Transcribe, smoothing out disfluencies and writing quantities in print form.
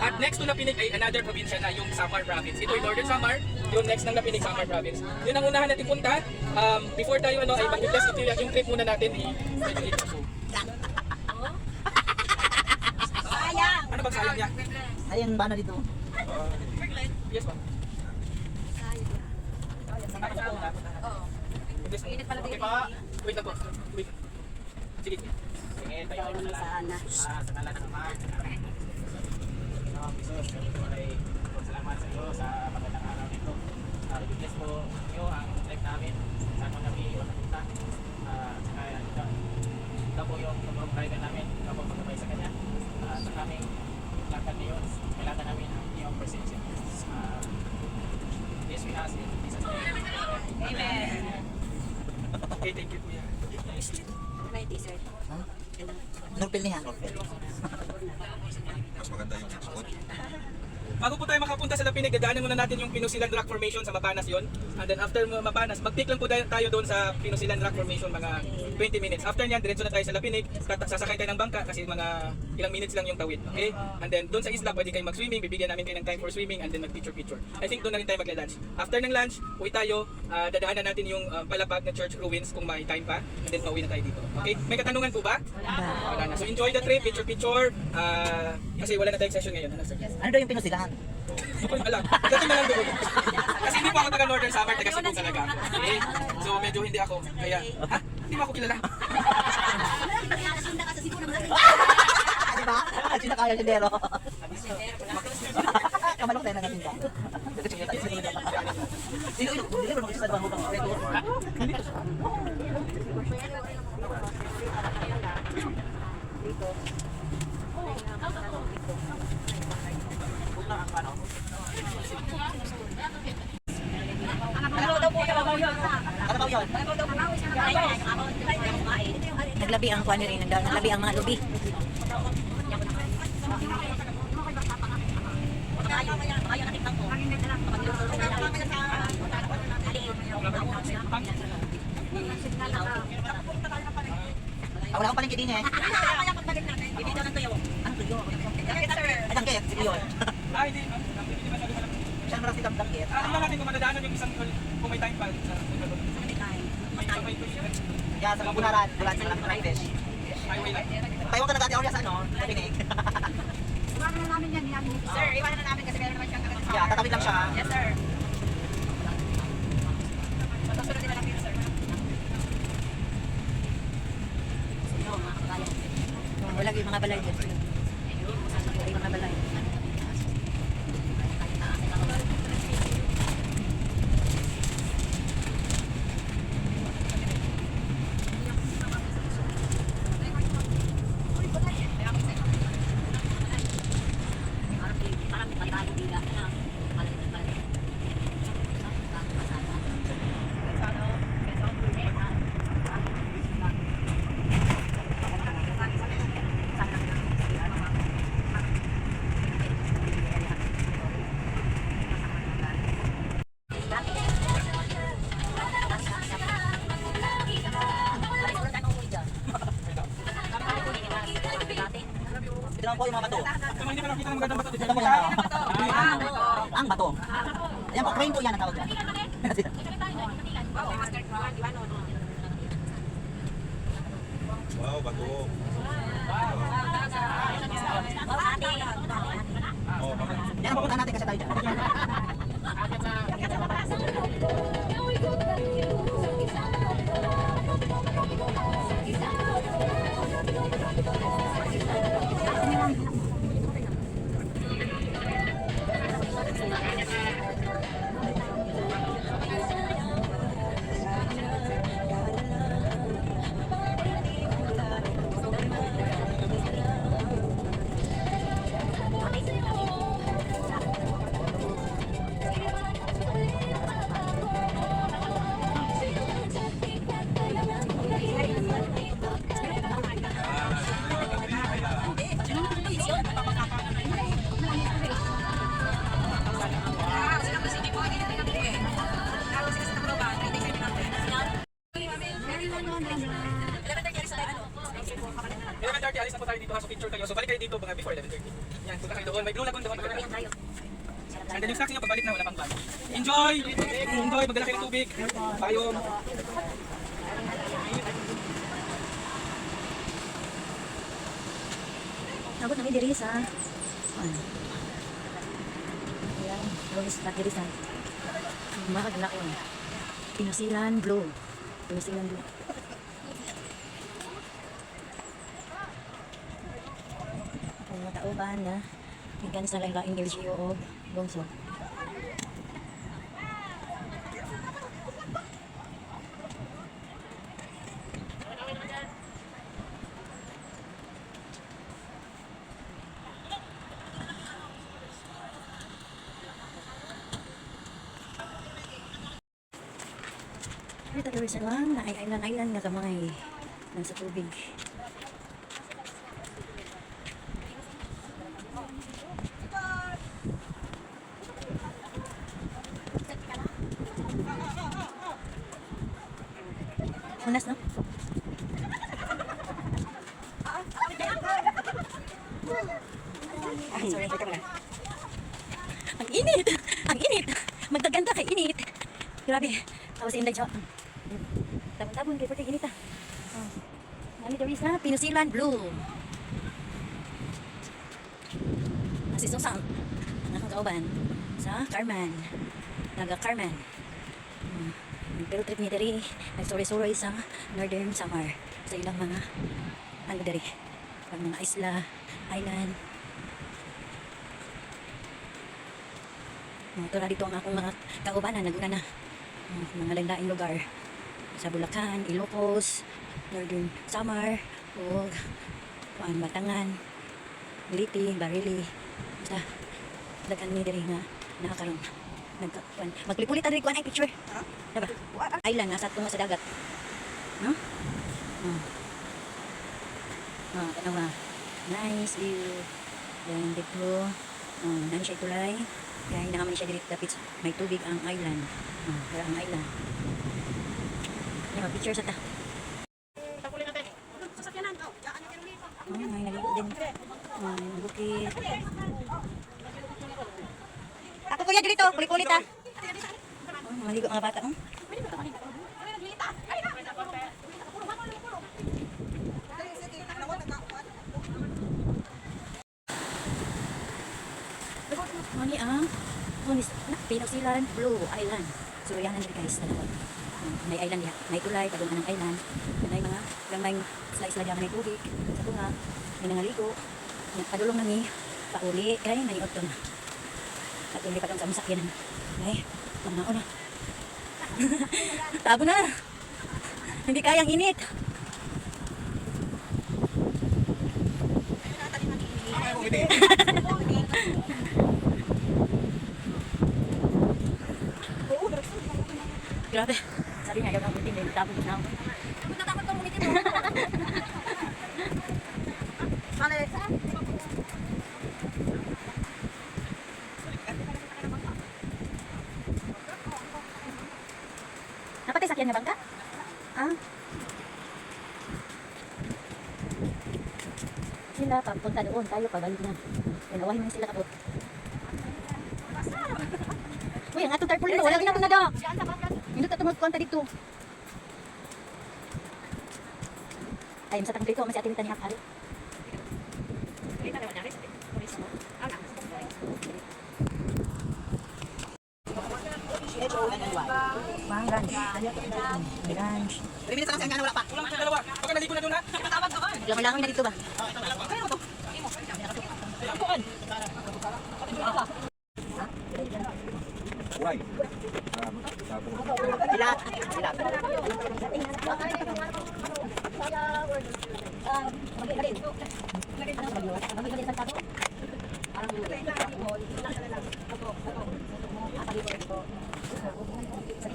At next to Lapinig ay another probinsya na yung Samar Province. Ito yung Northern Samar, yung next ng Lapinig, Samar Province. Yun ang unahan natin punta. Before tayo ay mag-test ito yung trip muna natin Sayang! Ano bang sayang niya? Sayang ba na dito? Yes po. Oo. Init pala Okay dito. pa. Wait lang po. Wait. Sige. Sige, tayo Tayo naman sana. sa ngalan ng Ama. Jesus, kami po ay salamat sa iyo sa magandang araw nito. I-bless po niyo ang trip namin. Saan mo kami makapunta. Saka ikaw po yung driver namin. Ikaw po magkabay sa kanya. Sa kaming lakad ngayon, kailangan namin ang iyong presensya. Yes, we ask in Jesus' name. Amen. Okay, thank you, Kuya. May t-shirt. Huh? Norpil niya. Norpil. Mas maganda yung suot. Bago po tayo makapunta sa Lapinig, dadaanan muna natin yung Pinusilan Rock Formation sa Mabanas yon. And then after Mabanas, mag-take lang po tayo doon sa Pinusilan Rock Formation mga 20 minutes. After nyan, diretso na tayo sa Lapinig, sasakay tayo ng bangka kasi mga ilang minutes lang yung tawid. Okay? And then doon sa isla, pwede kayo mag-swimming, bibigyan namin kayo ng time for swimming and then mag-picture-picture. I think doon na rin tayo magla-lunch. After ng lunch, uwi tayo, dadaanan natin yung palapag na church ruins kung may time pa. And then pauwi na tayo dito. Okay? May katanungan po ba? Wala na. So enjoy the trip, picture-picture. Kasi wala na tayong session ngayon. Ano, sir? Ano daw yung pinusilahan? Hindi ko alam. Dating na lang doon. Kasi hindi po ako taga Northern Samar, taga Cebu talaga. Okay? So medyo hindi ako. Kaya, hindi mo ako kilala. Diba? Sino kaya sindero? Kamalok tayo na natin ka. Sino ilo? Hindi rin mag-isa sa bang hutang. Ano yun? Naglabi ang kuwan rin, naglabi ang mga lubi. Wala akong palengke din eh. Ano tuyo? Adang kaya, si Leon. Hindi. Hindi masyado malaki. Siya naman si Damdang kaya. Tingnan natin kung madadaanan yung isang kung may time pa. May tuition. Yeah, sa Bunaran, bulan sa lang ng fish. Highway lang. Tayo ka na dati sa ano, Pinig. Iwanan na namin yan. Sir, iwanan na namin kasi meron naman siyang kagad. Yeah, tatawid lang siya. Yes, sir. Matasunod din na lang dito, sir. Wala yung mga balay dyan. Wala yung mga balay. Ito lang po yung mga bato. Kung hindi pa nakita ng magandang bato dito. Ito mo yan. Ang bato. Ayan po, crane po yan ang tawag dyan. Wow, bato. Oh, Yan ang pupuntahan natin kasi tayo dyan. kayo doon. May Blue Lagoon doon. And then yung snacks nyo, pagbalik na, wala pang plan. Enjoy! Enjoy! Magdala kayo ng tubig. Payong. Nabot namin diri sa ayan, Rose Park diri sa Maglaon. Pinusilan Blue. Pinusilan Blue. Ang mga tauban na ikan sa lain-laing LGU o lungsod. Ito tayo sa lang na island nga kamay nasa tubig. Unas, no? Ay, sorry. Ang init! Ang init! Magdaganda kay init! Grabe. Tapos inday siya. Tabon-tabon kay pati init ah. Nami diri sa Pinusilan Blue. Asi Susang. Ang kauban sa Carmen. Naga Carmen. Pero trip niya diri. Nagstory-story sa Northern Samar. Sa ilang mga ano diri. Pag mga isla, island. Ito na dito ang akong mga kaubanan. Naguna na. Mga lain-laing lugar. Sa Bulacan, Ilocos, Northern Samar, o Batangan, Liti, Barili. Sa dagan ni diri nga nakakaroon. Magpulit diri kuan ay picture. Diba? Island nasa tungo sa dagat. No? Kanawa. Nice view. Then dito, nani siya tulay. Kaya hindi naman siya direct dapit may tubig ang island. Kaya ang island. Yan, picture sa ta. May naligo din. Bukit. Ako kuya dito, kulit-kulit ah. Maligo mga bata. Mani ang Pinusilan Blue Island. So yan ang guys, dalawa. May island ya, may tulay, padung ng island. May mga gamay isla-isla diyan may tubig sa tunga. May nangaligo. Padulong na ni pauli kay naniot to na. At hindi pa dong sa masakyan. Okay, manao na. Tabo na. Hindi kayang init. Grabe. Sabi niya, ayaw na umitin. Dahil tabo na ako. Natakot kang umitin mo. Napatay sakyan nga bangka? Ah? Sila papunta doon, tayo pabalik na. Pinawahin mo sila kapot. Uy, ang atong tarpaulin mo, wala ginamon na daw. Hindi ito magkuwanta dito. Ayun sa tang dito, masih atin tani akal. Mang ranch. Ranch. 3 minutes lang siya, wala pa. Kulang pa dalawa. Baka naligo na doon ha. Langoy-langoy na dito ba? Uray. Sila. Sila. Sa